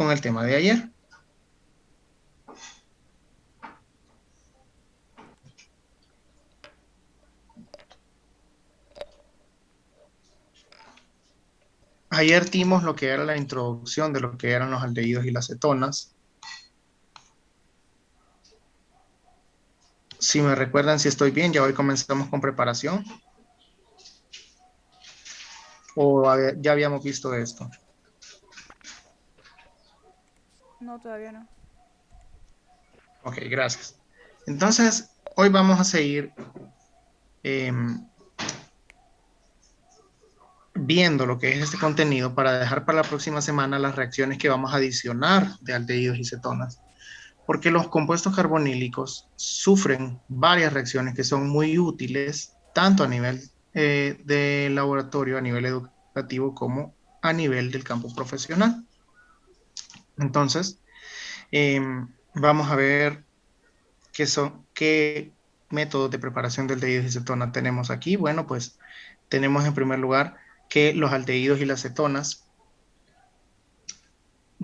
con el tema de ayer. Ayer dimos lo que era la introducción de lo que eran los aldehídos y las cetonas. Si me recuerdan si estoy bien, ya hoy comenzamos con preparación. ¿O ya habíamos visto esto? No, todavía no. Ok, gracias. Entonces, hoy vamos a seguir em, viendo lo que es este contenido para dejar para la próxima semana las reacciones que vamos a adicionar de aldehídos y cetonas. Porque los compuestos carbonílicos sufren varias reacciones que son muy útiles, tanto a nivel de laboratorio, a nivel educativo, como a nivel del campo profesional. Entonces, vamos a ver qué métodos de preparación del aldehídos y cetonas tenemos aquí. Bueno, pues tenemos en primer lugar que los aldehídos y las cetonas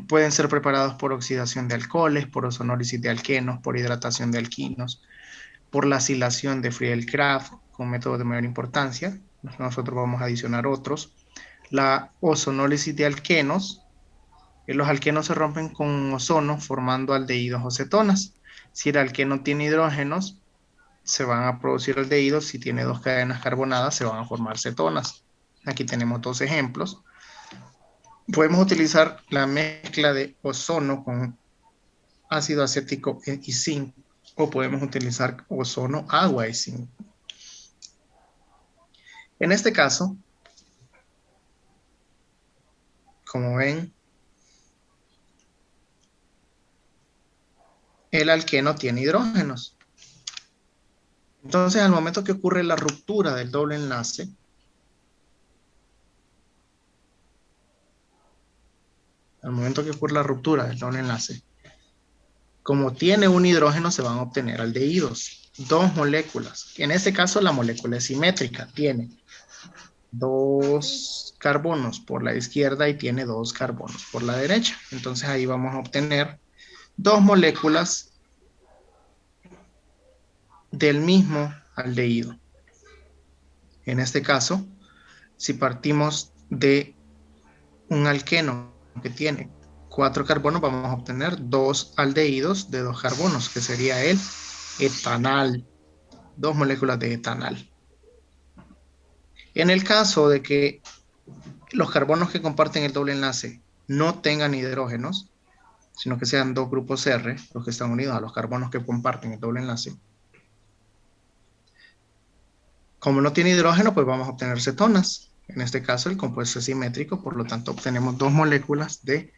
pueden ser preparados por oxidación de alcoholes, por ozonólisis de alquenos, por hidratación de alquinos, por la acilación de Friedel-Crafts con métodos de mayor importancia. Nosotros vamos a adicionar otros. La ozonólisis de alquenos. Los alquenos se rompen con ozono formando aldehídos o cetonas. Si el alqueno tiene hidrógenos, se van a producir aldehídos. Si tiene dos cadenas carbonadas, se van a formar cetonas. Aquí tenemos dos ejemplos. Podemos utilizar la mezcla de ozono con ácido acético y zinc, o podemos utilizar ozono, agua y zinc. En este caso, como ven, el alqueno tiene hidrógenos. Entonces, al momento que ocurre la ruptura del doble enlace, como tiene un hidrógeno, se van a obtener aldehídos. Dos moléculas. En este caso, la molécula es simétrica. Tiene Sí. dos carbonos por la izquierda y tiene dos carbonos por la derecha. Entonces, ahí vamos a obtener dos moléculas del mismo aldehído. En este caso, si partimos de un alqueno que tiene cuatro carbonos, vamos a obtener dos aldehídos de dos carbonos, que sería el etanal, dos moléculas de etanal. En el caso de que los carbonos que comparten el doble enlace no tengan hidrógenos, sino que sean dos grupos R, los que están unidos a los carbonos que comparten el doble enlace, como no tiene hidrógeno, pues vamos a obtener cetonas. En este caso, el compuesto es simétrico, por lo tanto, obtenemos dos moléculas de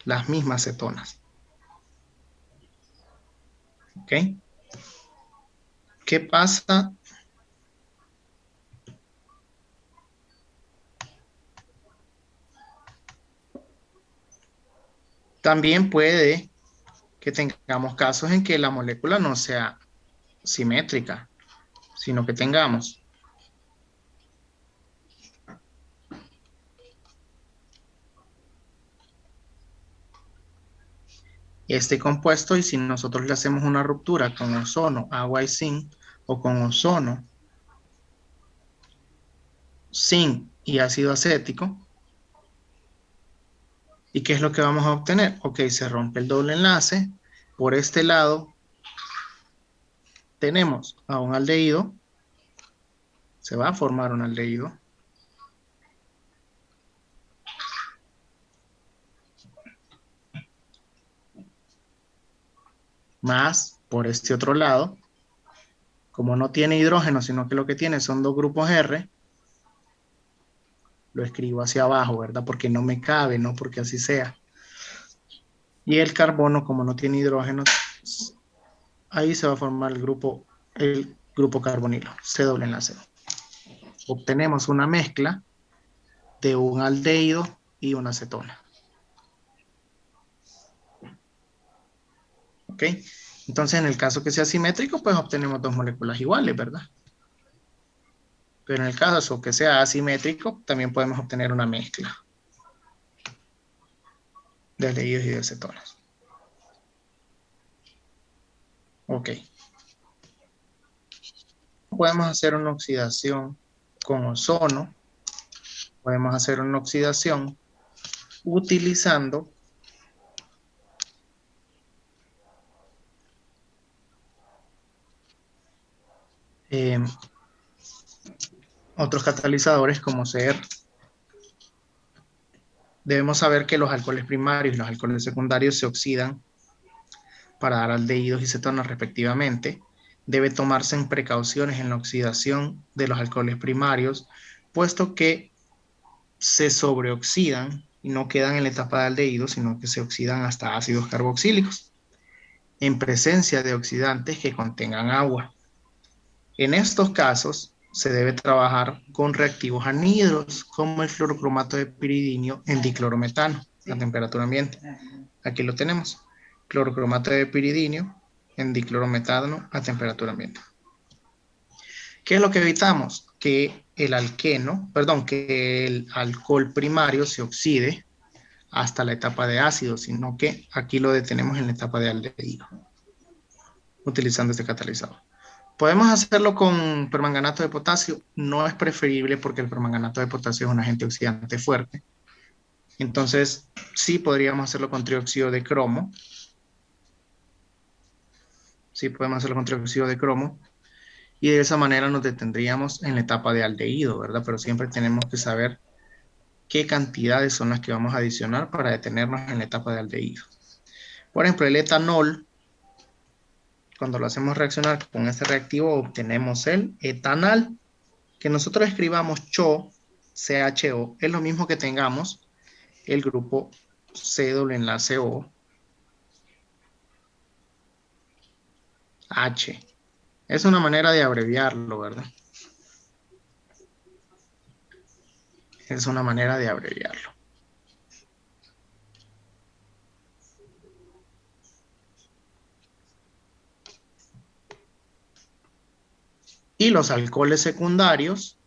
las mismas cetonas. ¿Ok? ¿Qué pasa? También puede que tengamos casos en que la molécula no sea simétrica, sino que tengamos este compuesto y si nosotros le hacemos una ruptura con ozono, agua y zinc, o con ozono, zinc y ácido acético, ¿y qué es lo que vamos a obtener? Ok, se rompe el doble enlace. Por este lado tenemos a un aldehído, se va a formar un aldehído, más por este otro lado, como no tiene hidrógeno, sino que lo que tiene son dos grupos R, lo escribo hacia abajo, ¿verdad? Porque no me cabe, no porque así sea. Y el carbono, como no tiene hidrógeno, ahí se va a formar el grupo carbonilo, C doble enlace. Obtenemos una mezcla de un aldehído y una cetona. ¿Ok? Entonces, en el caso que sea simétrico, pues obtenemos dos moléculas iguales, ¿verdad? Pero en el caso que sea asimétrico, también podemos obtener una mezcla de aldehídos y de cetonas. Ok. Podemos hacer una oxidación con ozono. Podemos hacer una oxidación utilizando otros catalizadores como ser, debemos saber que los alcoholes primarios y los alcoholes secundarios se oxidan para dar aldehídos y cetonas respectivamente. Debe tomarse en precauciones en la oxidación de los alcoholes primarios, puesto que se sobreoxidan y no quedan en la etapa de aldehído, sino que se oxidan hasta ácidos carboxílicos, en presencia de oxidantes que contengan agua. En estos casos, se debe trabajar con reactivos anhidros, como el fluorocromato de piridinio en diclorometano, a temperatura ambiente. Aquí lo tenemos, clorocromato de piridinio en diclorometano a temperatura ambiente. ¿Qué es lo que evitamos? Que el que el alcohol primario se oxide hasta la etapa de ácido, sino que aquí lo detenemos en la etapa de aldehído, utilizando este catalizador. ¿Podemos hacerlo con permanganato de potasio? No es preferible porque el permanganato de potasio es un agente oxidante fuerte. Entonces, sí podríamos hacerlo con trióxido de cromo. Sí podemos hacerlo con trióxido de cromo. Y de esa manera nos detendríamos en la etapa de aldehído, ¿verdad? Pero siempre tenemos que saber qué cantidades son las que vamos a adicionar para detenernos en la etapa de aldehído. Por ejemplo, el etanol, cuando lo hacemos reaccionar con este reactivo, obtenemos el etanal. Que nosotros escribamos CHO, es lo mismo que tengamos el grupo C doble enlace O, H. Es una manera de abreviarlo, ¿verdad? Es una manera de abreviarlo. Y los alcoholes secundarios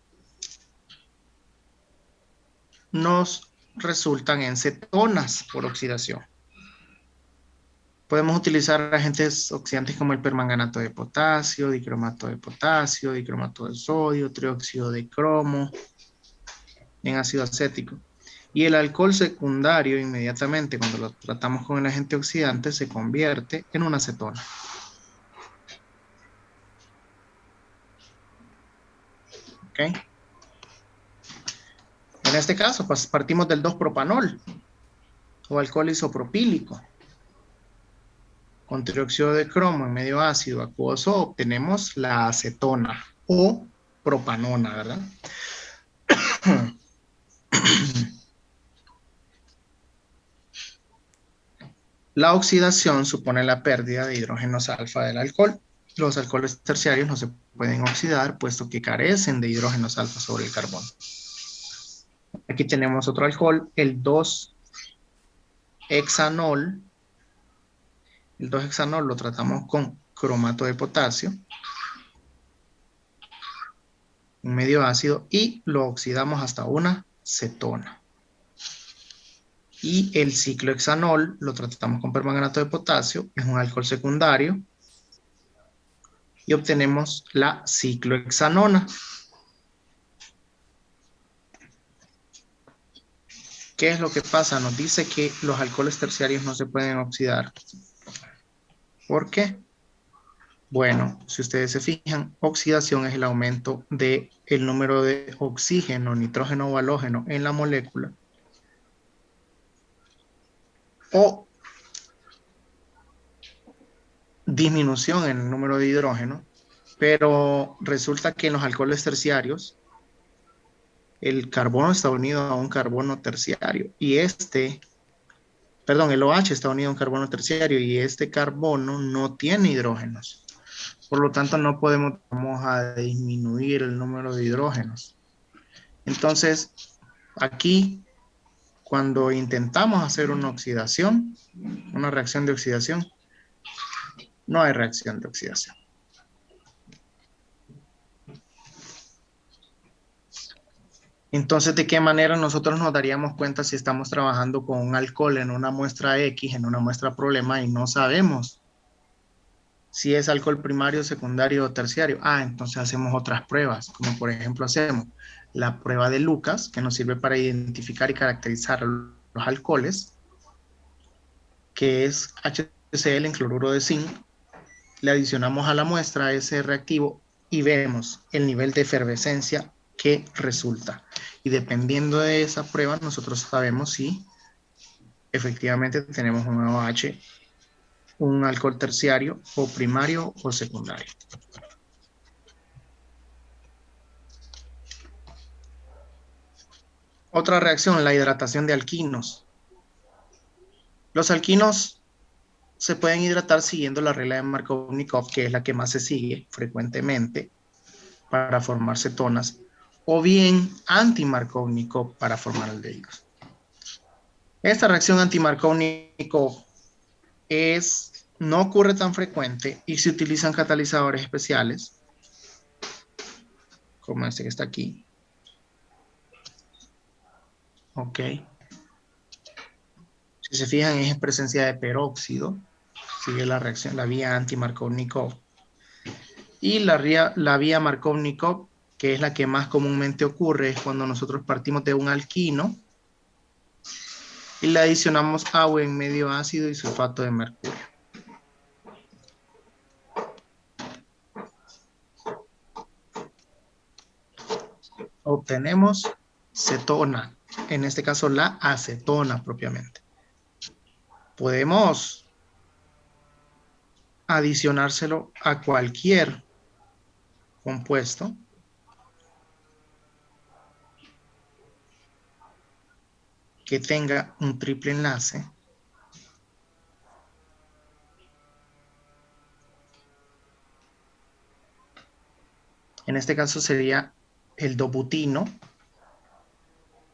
nos resultan en cetonas por oxidación. Podemos utilizar agentes oxidantes como el permanganato de potasio, dicromato de potasio, dicromato de sodio, trióxido de cromo, en ácido acético. Y el alcohol secundario, inmediatamente cuando lo tratamos con el agente oxidante, se convierte en una acetona. ¿Ok? En este caso, pues partimos del 2-propanol o alcohol isopropílico. Con trióxido de cromo en medio ácido acuoso obtenemos la acetona o propanona, ¿verdad? La oxidación supone la pérdida de hidrógenos alfa del alcohol. Los alcoholes terciarios no se pueden oxidar puesto que carecen de hidrógenos alfa sobre el carbono. Aquí tenemos otro alcohol, el 2-hexanol. El 2-hexanol lo tratamos con cromato de potasio, un medio ácido, y lo oxidamos hasta una cetona. Y el ciclohexanol lo tratamos con permanganato de potasio, es un alcohol secundario, y obtenemos la ciclohexanona. ¿Qué es lo que pasa? Nos dice que los alcoholes terciarios no se pueden oxidar. ¿Por qué? Bueno, si ustedes se fijan, oxidación es el aumento del número de oxígeno, nitrógeno o halógeno en la molécula, o disminución en el número de hidrógeno, pero resulta que en los alcoholes terciarios el carbono está unido a un carbono terciario y el OH está unido a un carbono terciario y este carbono no tiene hidrógenos. Por lo tanto, no vamos a disminuir el número de hidrógenos. Entonces, aquí, cuando intentamos hacer una oxidación, una reacción de oxidación, no hay reacción de oxidación. Entonces, ¿de qué manera nosotros nos daríamos cuenta si estamos trabajando con un alcohol en una muestra X, en una muestra problema, y no sabemos si es alcohol primario, secundario o terciario? Ah, entonces hacemos otras pruebas, como por ejemplo hacemos la prueba de Lucas, que nos sirve para identificar y caracterizar los alcoholes, que es HCl en cloruro de zinc. Le adicionamos a la muestra ese reactivo y vemos el nivel de efervescencia que resulta. Y dependiendo de esa prueba, nosotros sabemos si efectivamente tenemos un OH, un alcohol terciario o primario o secundario. Otra reacción, la hidratación de alquinos. Los alquinos se pueden hidratar siguiendo la regla de Markovnikov, que es la que más se sigue frecuentemente para formar cetonas, o bien anti-Markovnikov para formar aldehídos. Esta reacción anti-Markovnikov no ocurre tan frecuente y se utilizan catalizadores especiales, como este que está aquí. Ok. Si se fijan, es en presencia de peróxido. Sigue la reacción, la vía anti-Markovnikov. Y la vía Markovnikov, que es la que más comúnmente ocurre, es cuando nosotros partimos de un alquino y le adicionamos agua en medio ácido y sulfato de mercurio. Obtenemos cetona, en este caso la acetona propiamente. Podemos adicionárselo a cualquier compuesto que tenga un triple enlace. En este caso sería el dobutino.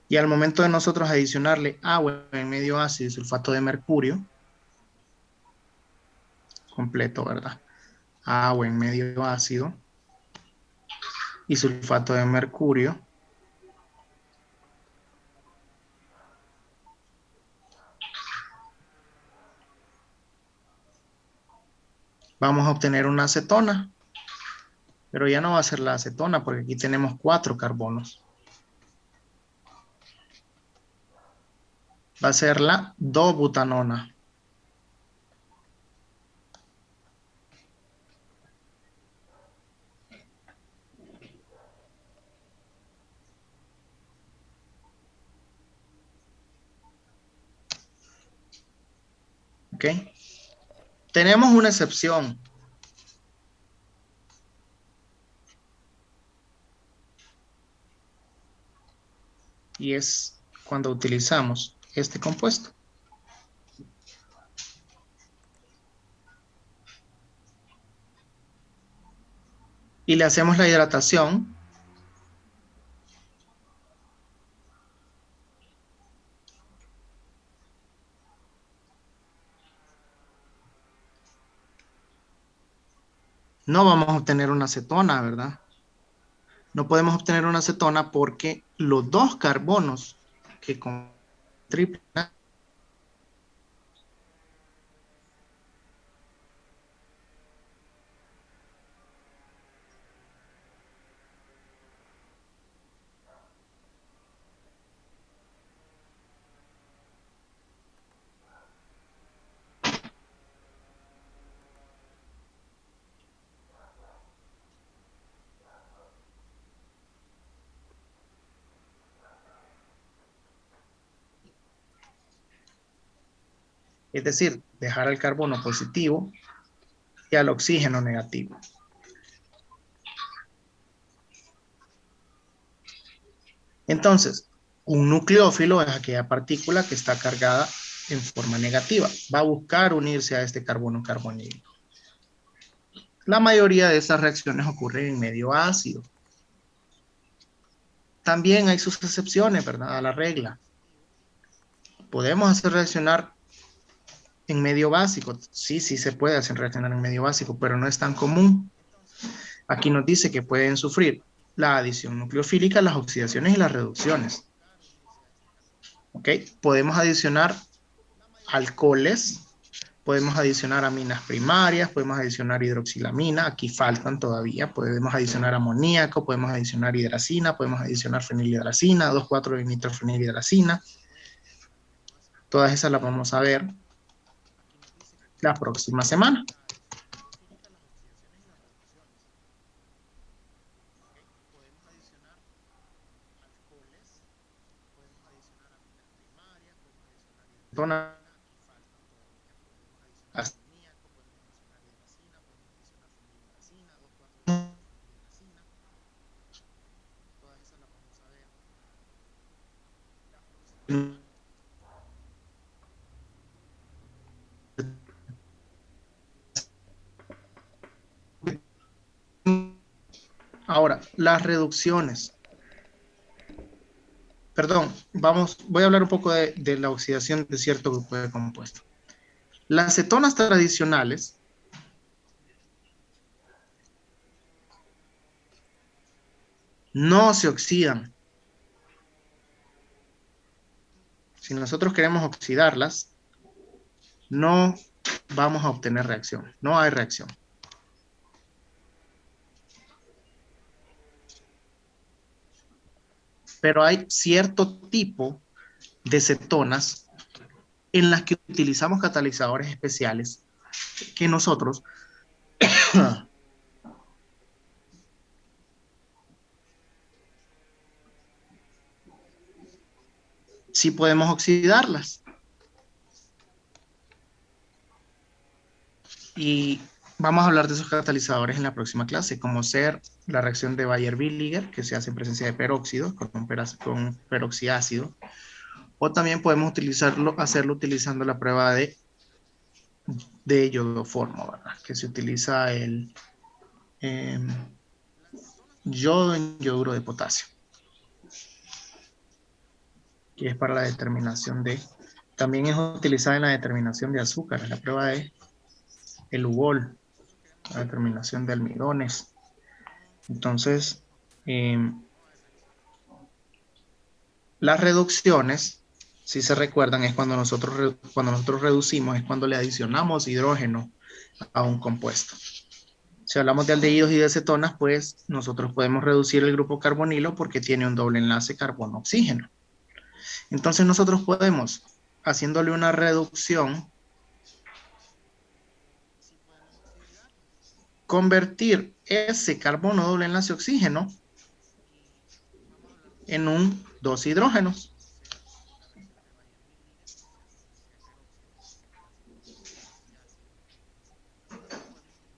Y al momento de nosotros adicionarle agua en medio ácido y sulfato de mercurio, completo, ¿verdad? Agua en medio ácido y sulfato de mercurio, vamos a obtener una acetona. Pero ya no va a ser la acetona porque aquí tenemos 4 carbonos. Va a ser la dobutanona. ¿Ok? Tenemos una excepción. Y es cuando utilizamos este compuesto. Y le hacemos la hidratación. No vamos a obtener una acetona, ¿verdad? No podemos obtener una acetona porque los 2 carbonos que con triple es decir, dejar al carbono positivo y al oxígeno negativo. Entonces, un nucleófilo es aquella partícula que está cargada en forma negativa. Va a buscar unirse a este carbono carbonílico. La mayoría de estas reacciones ocurren en medio ácido. También hay sus excepciones, ¿verdad? A la regla. Podemos hacer reaccionar en medio básico. Sí, sí se puede hacer reaccionar en medio básico, pero no es tan común. Aquí nos dice que pueden sufrir la adición nucleofílica, las oxidaciones y las reducciones. ¿Ok? Podemos adicionar alcoholes, podemos adicionar aminas primarias, podemos adicionar hidroxilamina, aquí faltan todavía, podemos adicionar amoníaco, podemos adicionar hidracina, podemos adicionar fenilhidracina, 2,4-nitrofenilhidracina. Todas esas las vamos a ver la próxima semana. Ahora, las reducciones. Perdón, voy a hablar un poco de la oxidación de cierto grupo de compuestos. Las cetonas tradicionales no se oxidan. Si nosotros queremos oxidarlas, no vamos a obtener reacción. No hay reacción. Pero hay cierto tipo de cetonas en las que utilizamos catalizadores especiales que nosotros sí podemos oxidarlas. Y vamos a hablar de esos catalizadores en la próxima clase, como ser la reacción de Baeyer-Villiger, que se hace en presencia de peróxido, con peroxiácido, o también podemos hacerlo utilizando la prueba de iodoformo, ¿verdad? Que se utiliza el yodo en yoduro de potasio, que es para la determinación también es utilizada en la determinación de azúcar, la prueba de el UGOL, la determinación de almidones. Entonces, las reducciones, si se recuerdan, es cuando nosotros reducimos, es cuando le adicionamos hidrógeno a un compuesto. Si hablamos de aldehídos y de cetonas, pues nosotros podemos reducir el grupo carbonilo porque tiene un doble enlace carbono-oxígeno. Entonces nosotros podemos, haciéndole una reducción, convertir ese carbono doble enlace oxígeno en dos hidrógenos.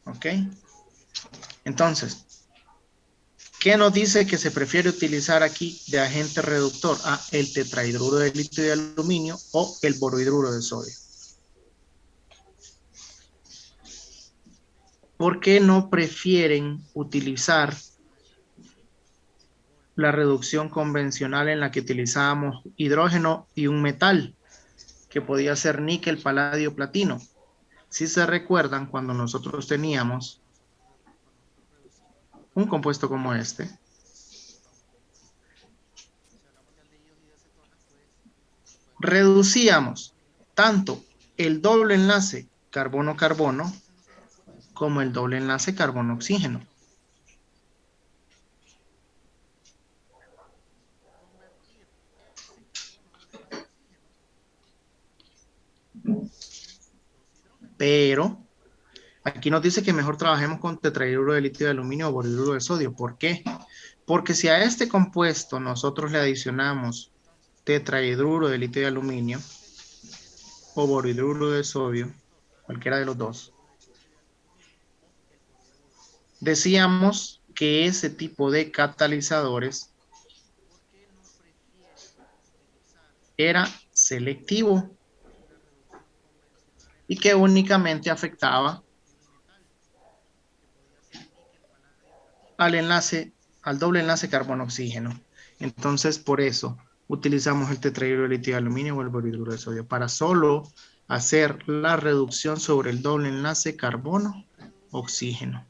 ¿Ok? Entonces, ¿qué nos dice que se prefiere utilizar aquí de agente reductor? El tetrahidruro de litio de aluminio o el borohidruro de sodio. ¿Por qué no prefieren utilizar la reducción convencional en la que utilizábamos hidrógeno y un metal, que podía ser níquel, paladio, platino? Si se recuerdan, cuando nosotros teníamos un compuesto como este, reducíamos tanto el doble enlace carbono-carbono como el doble enlace carbono-oxígeno. Pero aquí nos dice que mejor trabajemos con tetrahidruro de litio de aluminio o borohidruro de sodio. ¿Por qué? Porque si a este compuesto nosotros le adicionamos tetrahidruro de litio de aluminio o borohidruro de sodio, cualquiera de los dos, decíamos que ese tipo de catalizadores era selectivo y que únicamente afectaba al enlace, al doble enlace carbono-oxígeno. Entonces, por eso utilizamos el tetrahidro de litio de aluminio o el borohidruro de sodio para solo hacer la reducción sobre el doble enlace carbono-oxígeno.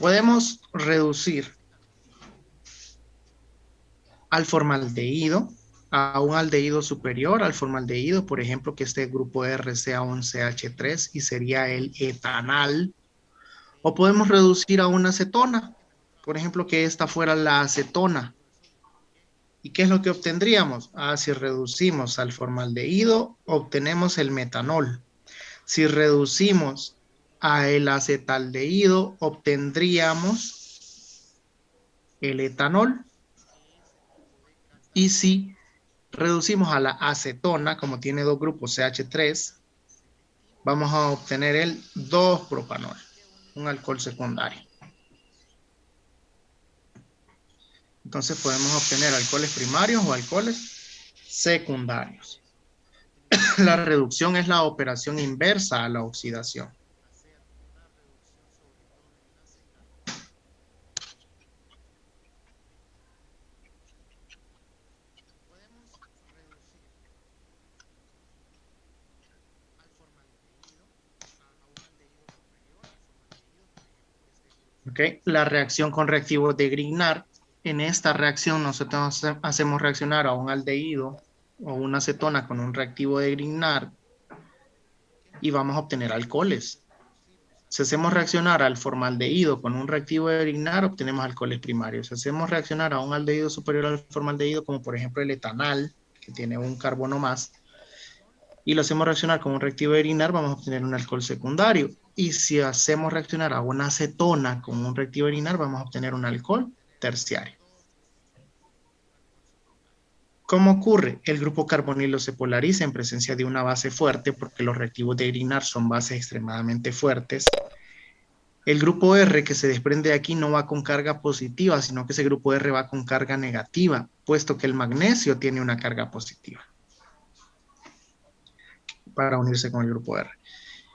Podemos reducir al formaldehído a un aldehído superior al formaldehído, por ejemplo, que este grupo R sea un CH3 y sería el etanal. O podemos reducir a una acetona, por ejemplo, que esta fuera la acetona. ¿Y qué es lo que obtendríamos? Si reducimos al formaldehído, obtenemos el metanol. Si reducimos a el acetaldehído, obtendríamos el etanol. Y si reducimos a la acetona, como tiene dos grupos CH3, vamos a obtener el 2-propanol, un alcohol secundario. Entonces podemos obtener alcoholes primarios o alcoholes secundarios. La reducción es la operación inversa a la oxidación. ¿Okay? La reacción con reactivos de Grignard. En esta reacción nosotros hacemos reaccionar a un aldehído o una acetona con un reactivo de Grignard y vamos a obtener alcoholes. Si hacemos reaccionar al formaldehído con un reactivo de Grignard, obtenemos alcoholes primarios. Si hacemos reaccionar a un aldehído superior al formaldehído, como por ejemplo el etanal, que tiene un carbono más, y lo hacemos reaccionar con un reactivo de Grignard, vamos a obtener un alcohol secundario. Y si hacemos reaccionar a una acetona con un reactivo de Grignard, vamos a obtener un alcohol terciario. ¿Cómo ocurre? El grupo carbonilo se polariza en presencia de una base fuerte porque los reactivos de Grignard son bases extremadamente fuertes. El grupo R que se desprende de aquí no va con carga positiva, sino que ese grupo R va con carga negativa, puesto que el magnesio tiene una carga positiva para unirse con el grupo R.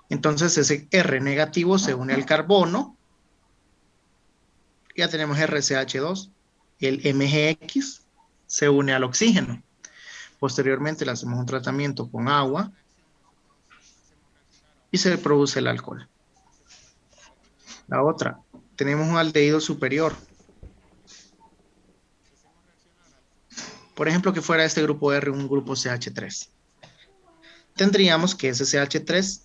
Entonces ese R negativo se une al carbono. Ya tenemos RCH2. El MgX se une al oxígeno. Posteriormente le hacemos un tratamiento con agua y se produce el alcohol. La otra, tenemos un aldehído superior. Por ejemplo, que fuera este grupo R un grupo CH3. Tendríamos que ese CH3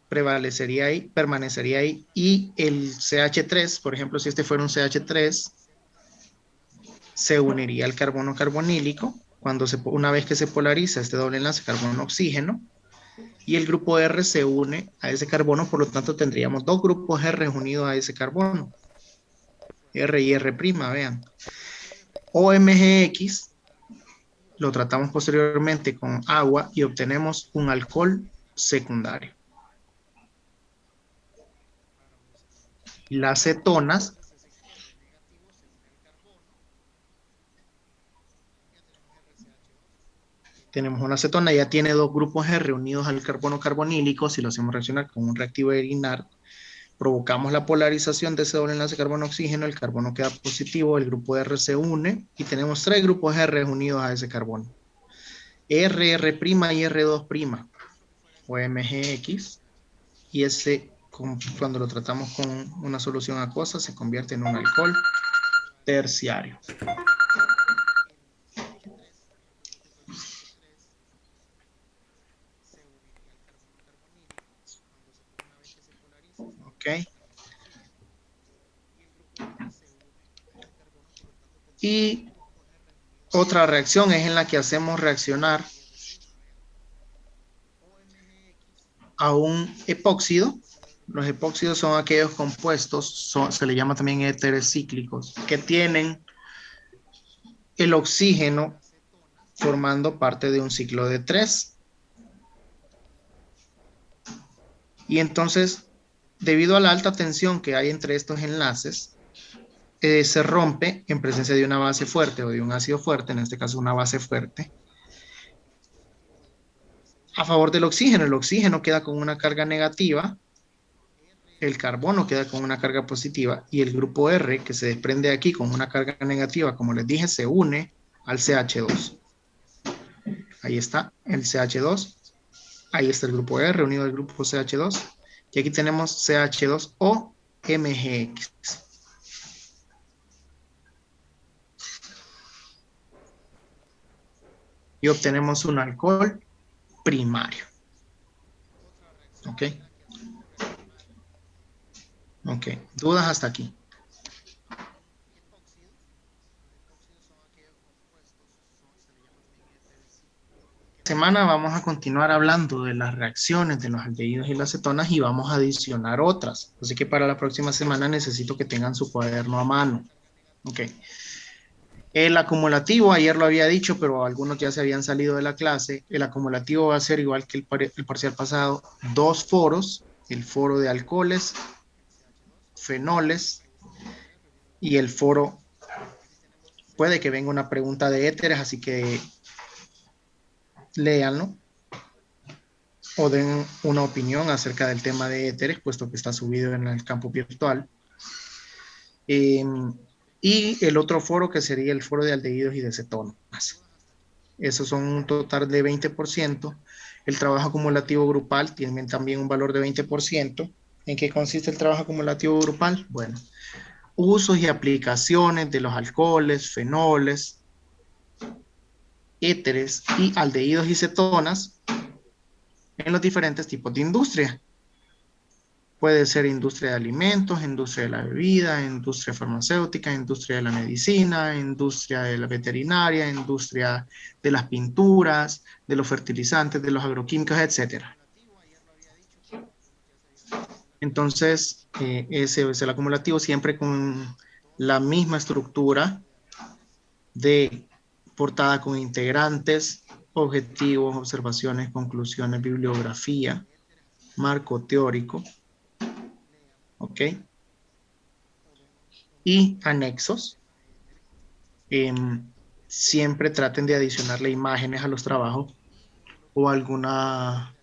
prevalecería ahí, permanecería ahí, y el CH3, por ejemplo, si este fuera un CH3, se uniría al carbono carbonílico, una vez que se polariza este doble enlace carbono-oxígeno, y el grupo R se une a ese carbono, por lo tanto tendríamos dos grupos R unidos a ese carbono, R y R', vean. OMGX lo tratamos posteriormente con agua y obtenemos un alcohol secundario. Las cetonas tenemos una acetona, ya tiene dos grupos R unidos al carbono carbonílico. Si lo hacemos reaccionar con un reactivo de Grignard, provocamos la polarización de ese doble enlace carbono-oxígeno, el carbono queda positivo, el grupo R se une y tenemos tres grupos R unidos a ese carbono. R, R' y R2', o MgX, y ese, cuando lo tratamos con una solución acuosa, se convierte en un alcohol terciario. ¿Ok? Y otra reacción es en la que hacemos reaccionar a un epóxido. Los epóxidos son aquellos compuestos, se le llama también éteres cíclicos, que tienen el oxígeno formando parte de un ciclo de 3. Y entonces, debido a la alta tensión que hay entre estos enlaces, se rompe en presencia de una base fuerte o de un ácido fuerte, en este caso una base fuerte, a favor del oxígeno. El oxígeno queda con una carga negativa, el carbono queda con una carga positiva y el grupo R que se desprende aquí con una carga negativa, como les dije, se une al CH2. Ahí está el CH2, ahí está el grupo R unido al grupo CH2 Y aquí tenemos CH2O MgX. Y obtenemos un alcohol primario. ¿Ok? Ok. ¿Dudas hasta aquí? Semana vamos a continuar hablando de las reacciones de los aldehídos y las cetonas y vamos a adicionar otras. Así que para la próxima semana necesito que tengan su cuaderno a mano. Ok. El acumulativo, ayer lo había dicho, pero algunos ya se habían salido de la clase. El acumulativo va a ser igual que el parcial pasado, dos foros, el foro de alcoholes, fenoles y el foro, puede que venga una pregunta de éteres, así que léanlo o den una opinión acerca del tema de éteres, puesto que está subido en el campo virtual. Eh, y el otro foro que sería el foro de aldehídos y de cetonas. Esos son un total de 20%. El trabajo acumulativo grupal tiene también un valor de 20%. ¿En qué consiste el trabajo acumulativo grupal? Bueno, usos y aplicaciones de los alcoholes, fenoles, éteres y aldehídos y cetonas en los diferentes tipos de industria. Puede ser industria de alimentos, industria de la bebida, industria farmacéutica, industria de la medicina, industria de la veterinaria, industria de las pinturas, de los fertilizantes, de los agroquímicos, etcétera. Entonces, ese es el acumulativo siempre con la misma estructura de portada con integrantes, objetivos, observaciones, conclusiones, bibliografía, marco teórico, ¿ok? Y anexos. Siempre traten de adicionarle imágenes a los trabajos o alguna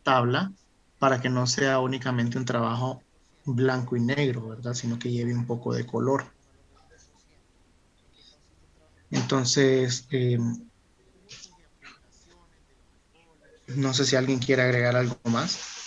tabla para que no sea únicamente un trabajo blanco y negro, ¿verdad? Sino que lleve un poco de color. Entonces, no sé si alguien quiere agregar algo más.